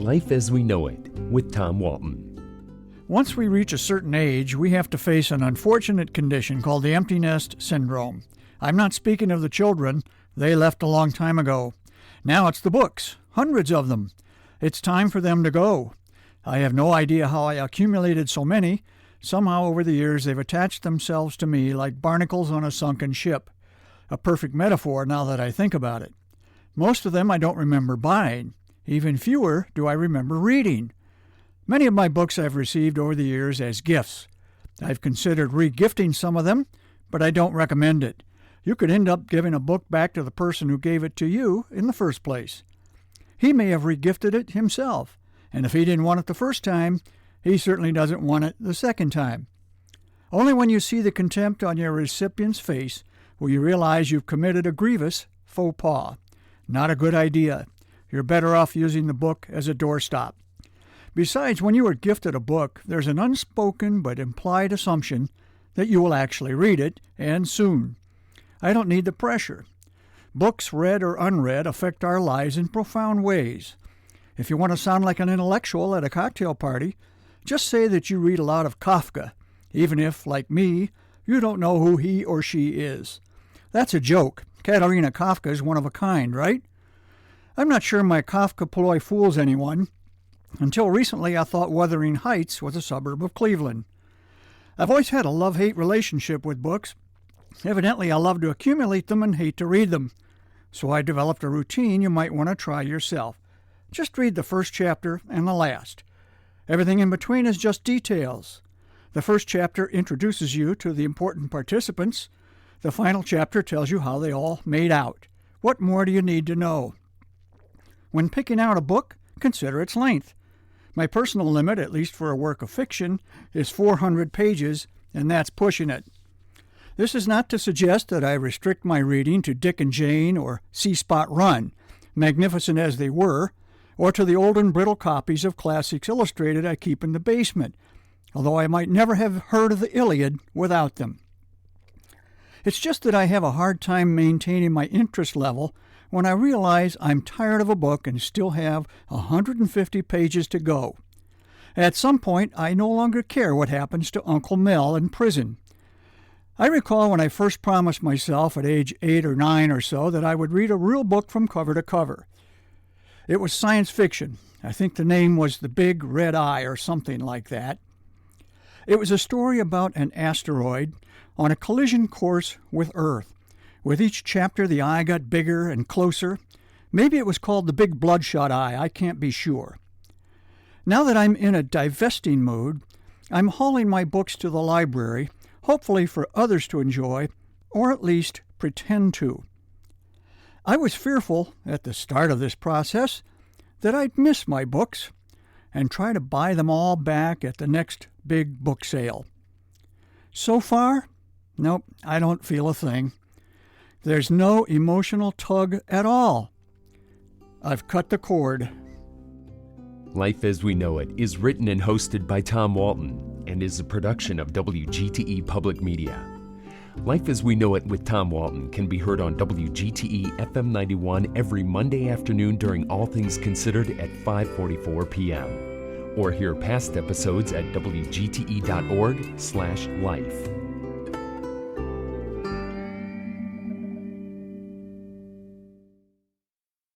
Life as We Know It with Tom Walton. Once we reach a certain age, we have to face an unfortunate condition called the empty nest syndrome. I'm not speaking of the children. They left a long time ago. Now it's the books, hundreds of them. It's time for them to go. I have no idea how I accumulated so many. Somehow over the years they've attached themselves to me like barnacles on a sunken ship. A perfect metaphor now that I think about it. Most of them I don't remember buying. Even fewer do I remember reading. Many of my books I've received over the years as gifts. I've considered re-gifting some of them, but I don't recommend it. You could end up giving a book back to the person who gave it to you in the first place. He may have re-gifted it himself, and if he didn't want it the first time, he certainly doesn't want it the second time. Only when you see the contempt on your recipient's face will you realize you've committed a grievous faux pas. Not a good idea. You're better off using the book as a doorstop. Besides, when you are gifted a book, there's an unspoken but implied assumption that you will actually read it, and soon. I don't need the pressure. Books, read or unread, affect our lives in profound ways. If you want to sound like an intellectual at a cocktail party, just say that you read a lot of Kafka, even if, like me, you don't know who he or she is. That's a joke. Katerina Kafka is one of a kind, right? I'm not sure my Kafka ploy fools anyone. Until recently, I thought Wuthering Heights was a suburb of Cleveland. I've always had a love-hate relationship with books. Evidently, I love to accumulate them and hate to read them. So I developed a routine you might want to try yourself. Just read the first chapter and the last. Everything in between is just details. The first chapter introduces you to the important participants. The final chapter tells you how they all made out. What more do you need to know? When picking out a book, consider its length. My personal limit, at least for a work of fiction, is 400 pages, and that's pushing it. This is not to suggest that I restrict my reading to Dick and Jane or See Spot Run, magnificent as they were, or to the old and brittle copies of Classics Illustrated I keep in the basement, although I might never have heard of the Iliad without them. It's just that I have a hard time maintaining my interest level when I realize I'm tired of a book and still have 150 pages to go. At some point, I no longer care what happens to Uncle Mel in prison. I recall when I first promised myself at age 8 or 9 or so that I would read a real book from cover to cover. It was science fiction. I think the name was The Big Red Eye or something like that. It was a story about an asteroid on a collision course with Earth. With each chapter, the eye got bigger and closer. Maybe it was called the Big Bloodshot Eye, I can't be sure. Now that I'm in a divesting mood, I'm hauling my books to the library, hopefully for others to enjoy, or at least pretend to. I was fearful, at the start of this process, that I'd miss my books and try to buy them all back at the next big book sale. So far, nope, I don't feel a thing. There's no emotional tug at all. I've cut the cord. Life as We Know It is written and hosted by Tom Walton and is a production of WGTE Public Media. Life as We Know It with Tom Walton can be heard on WGTE FM 91 every Monday afternoon during All Things Considered at 5:44 p.m. Or hear past episodes at WGTE.org/life.